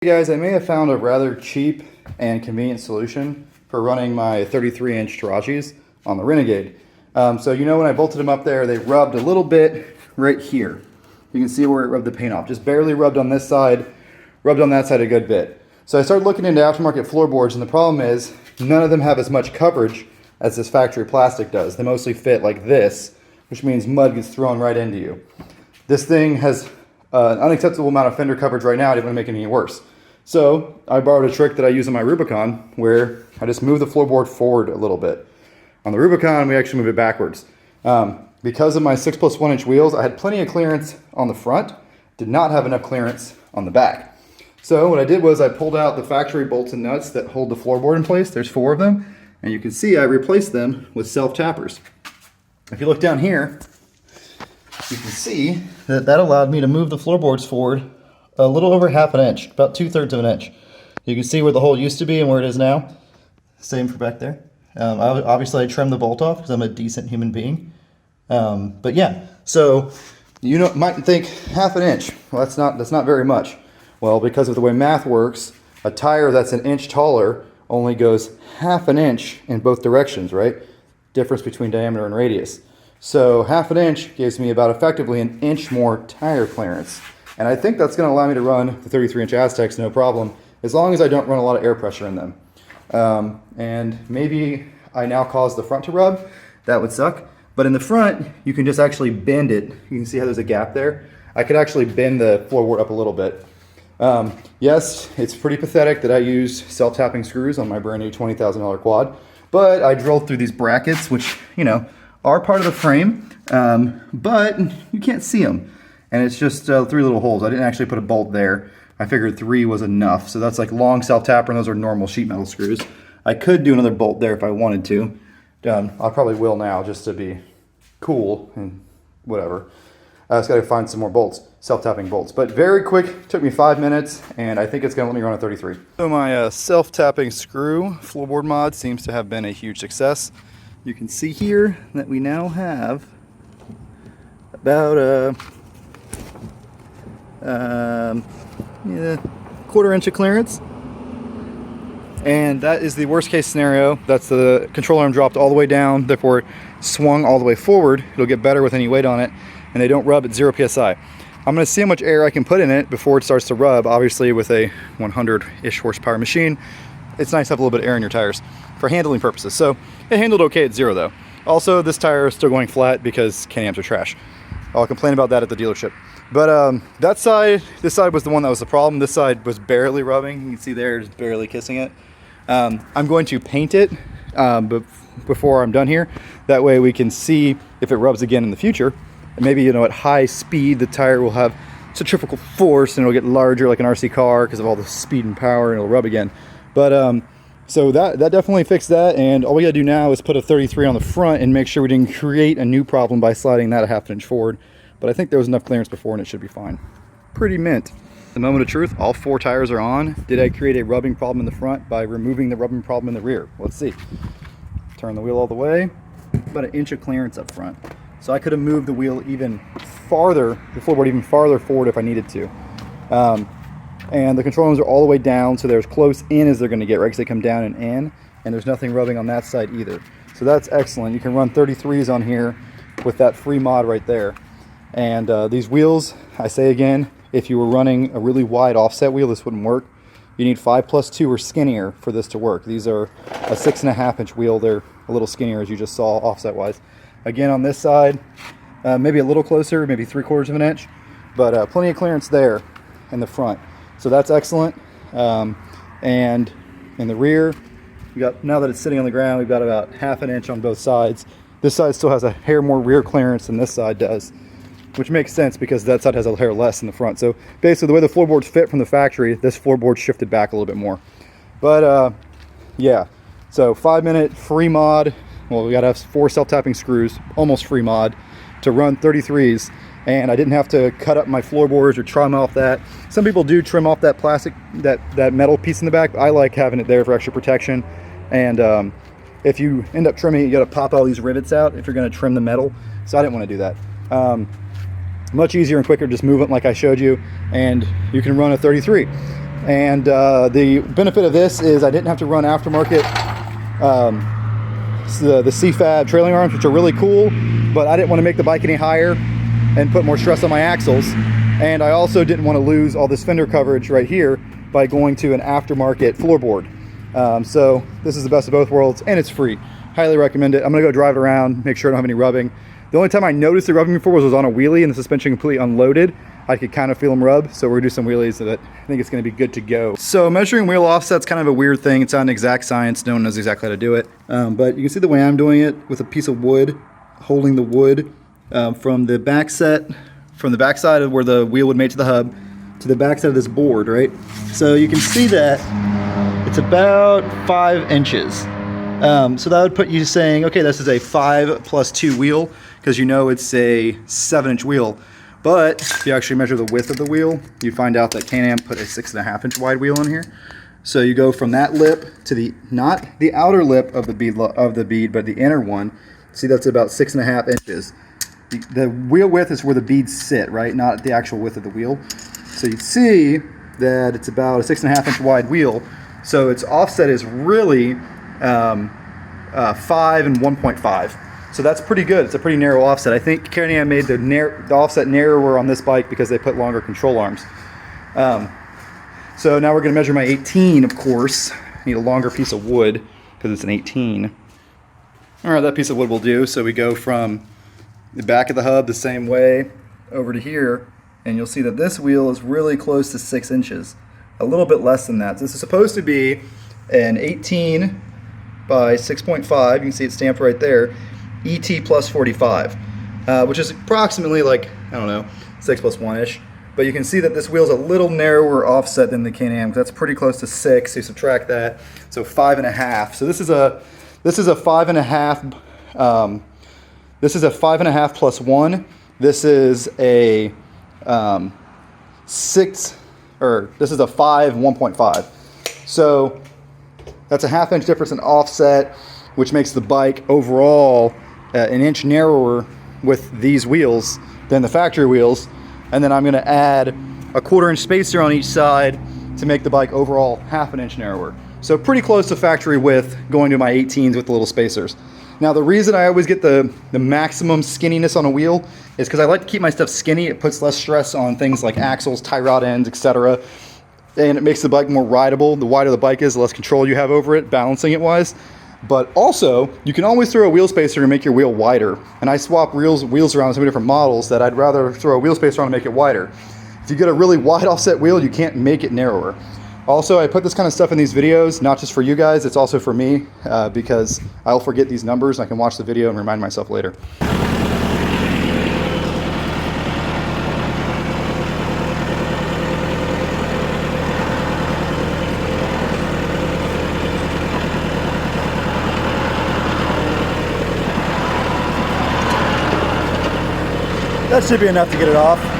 Hey guys, I may have found a rather cheap and convenient solution for running my 33-inch Tarachis on the Renegade. So you know when I bolted them up there, they rubbed a little bit right here. You can see where it rubbed the paint off. Just barely rubbed on this side, rubbed on that side a good bit. So I started looking into aftermarket floorboards, and the problem is none of them have as much coverage as this factory plastic does. They mostly fit like this, which means mud gets thrown right into you. This thing has an unacceptable amount of fender coverage right now. I didn't want to make it any worse. So I borrowed a trick that I use on my Rubicon where I just move the floorboard forward a little bit. On the Rubicon, we actually move it backwards. Because of my 6+1 inch wheels, I had plenty of clearance on the front, did not have enough clearance on the back. So what I did was I pulled out the factory bolts and nuts that hold the floorboard in place. There's 4 of them. And you can see I replaced them with self-tappers. If you look down here, you can see that that allowed me to move the floorboards forward a little over ½ an inch, about 2/3 of an inch. You can see where the hole used to be and where it is now. Same for back there. Obviously I trimmed the bolt off because I'm a decent human being. But yeah, so you might think ½ an inch. Well, that's not very much. Well, because of the way math works, a tire that's an inch taller only goes ½ an inch in both directions, right? Difference between diameter and radius. So ½ an inch gives me about effectively an inch more tire clearance. And I think that's going to allow me to run the 33-inch Aztecs no problem, as long as I don't run a lot of air pressure in them. And maybe I now cause the front to rub. That would suck. But in the front, you can just actually bend it. You can see how there's a gap there. I could actually bend the floorboard up a little bit. Yes, it's pretty pathetic that I use self-tapping screws on my brand new $20,000 quad, but I drilled through these brackets, which, you know, are part of the frame, but you can't see them. And it's just 3 little holes. I didn't actually put a bolt there. I figured 3 was enough. So that's like long self-tapper, and those are normal sheet metal screws. I could do another bolt there if I wanted to. I probably will now just to be cool and whatever. I just gotta find some more bolts, self-tapping bolts. But very quick, took me 5 minutes, and I think it's gonna let me run a 33. So my self-tapping screw floorboard mod seems to have been a huge success. You can see here that we now have about yeah, 1/4 inch of clearance, and that is the worst case scenario. That's the control arm dropped all the way down, therefore swung all the way forward. It'll get better with any weight on it, and they don't rub at 0 psi. I'm going to see how much air I can put in it before it starts to rub. Obviously with a 100-ish horsepower machine, it's nice to have a little bit of air in your tires for handling purposes. So it handled okay at 0 though. Also, this tire is still going flat because Can-Ams are trash. I'll complain about that at the dealership. But this side was the one that was the problem. This side was barely rubbing. You can see there, just barely kissing it. I'm going to paint it before I'm done here. That way we can see if it rubs again in the future. And maybe, you know, at high speed, the tire will have centrifugal force and it'll get larger like an RC car because of all the speed and power, and it'll rub again. But so that definitely fixed that, and all we gotta do now is put a 33 on the front and make sure we didn't create a new problem by sliding that ½ an inch forward. But I think there was enough clearance before and it should be fine. Pretty mint. The moment of truth, all 4 tires are on. Did I create a rubbing problem in the front by removing the rubbing problem in the rear? Let's see. Turn the wheel all the way, about 1 inch of clearance up front. So I could have moved the wheel even farther, the floorboard even farther forward if I needed to. And the control arms are all the way down, so they're as close in as they're gonna get, right? Because they come down and in, and there's nothing rubbing on that side either. So that's excellent. You can run 33s on here with that free mod right there. And these wheels, I say again, if you were running a really wide offset wheel, this wouldn't work. You need 5+2 or skinnier for this to work. These are a 6½ inch wheel. They're a little skinnier, as you just saw, offset wise. Again, on this side, maybe a little closer, maybe 3/4 of an inch, but plenty of clearance there in the front. So that's excellent. And in the rear, we got, now that it's sitting on the ground, we've got about ½ an inch on both sides. This side still has a hair more rear clearance than this side does, which makes sense because that side has a hair less in the front. So basically the way the floorboards fit from the factory, this floorboard shifted back a little bit more. But yeah, so 5-minute free mod. Well, we gotta have 4 self-tapping screws, almost free mod, to run 33s. And I didn't have to cut up my floorboards or trim off that. Some people do trim off that plastic, that metal piece in the back. But I like having it there for extra protection. And if you end up trimming it, you gotta pop all these rivets out if you're gonna trim the metal. So I didn't wanna do that. Much easier and quicker, just move it like I showed you, and you can run a 33. And the benefit of this is I didn't have to run aftermarket the CFAB trailing arms, which are really cool, but I didn't want to make the bike any higher and put more stress on my axles. And I also didn't want to lose all this fender coverage right here by going to an aftermarket floorboard. So this is the best of both worlds, and it's free. Highly recommend it. I'm gonna go drive it around, make sure I don't have any rubbing. The only time I noticed it rubbing before was on a wheelie and the suspension completely unloaded. I could kind of feel them rub, so we're gonna do some wheelies of it. I think it's gonna be good to go. So measuring wheel offset's kind of a weird thing. It's not an exact science. No one knows exactly how to do it. But you can see the way I'm doing it with a piece of wood, holding the wood from the back side of where the wheel would mate to the hub to the back side of this board, right? So you can see that it's about 5 inches. So that would put you saying, okay, this is a 5+2 wheel, because you know it's a 7-inch wheel. But if you actually measure the width of the wheel, you find out that Can-Am put a 6.5-inch wide wheel in here. So you go from that lip to the, not the outer lip of the bead, but the inner one. See, that's about 6.5 inches. The wheel width is where the beads sit, right? Not the actual width of the wheel. So you'd see that it's about a 6.5-inch wide wheel. So its offset is really 5 and 1.5. So that's pretty good. It's a pretty narrow offset. I think Can-Am made the offset narrower on this bike because they put longer control arms. So now we're going to measure my 18, of course. I need a longer piece of wood because it's an 18. All right, that piece of wood will do. So we go from the back of the hub the same way over to here, and you'll see that this wheel is really close to 6 inches. A little bit less than that. So this is supposed to be an 18 by 6.5. You can see it stamped right there. ET plus 45, which is approximately like, I don't know, 6+1-ish. But you can see that this wheel is a little narrower offset than the Can-Am. That's pretty close to 6. So you subtract that, so 5.5. So this is a 5.5. This is a 5.5 plus 1. This is a 6, or this is a 5 1.5. So that's a 1/2 inch difference in offset, which makes the bike overall an inch narrower with these wheels than the factory wheels. And then I'm going to add a 1/4 inch spacer on each side to make the bike overall 1/2 inch narrower. So pretty close to factory width going to my 18s with the little spacers. Now the reason I always get the maximum skinniness on a wheel is because I like to keep my stuff skinny. It puts less stress on things like axles, tie rod ends, etc. And it makes the bike more rideable. The wider the bike is, the less control you have over it, balancing it wise. But also, you can always throw a wheel spacer and make your wheel wider. And I swap wheels around so many different models that I'd rather throw a wheel spacer on and make it wider. If you get a really wide offset wheel, you can't make it narrower. Also, I put this kind of stuff in these videos, not just for you guys, it's also for me, because I'll forget these numbers and I can watch the video and remind myself later. That should be enough to get it off.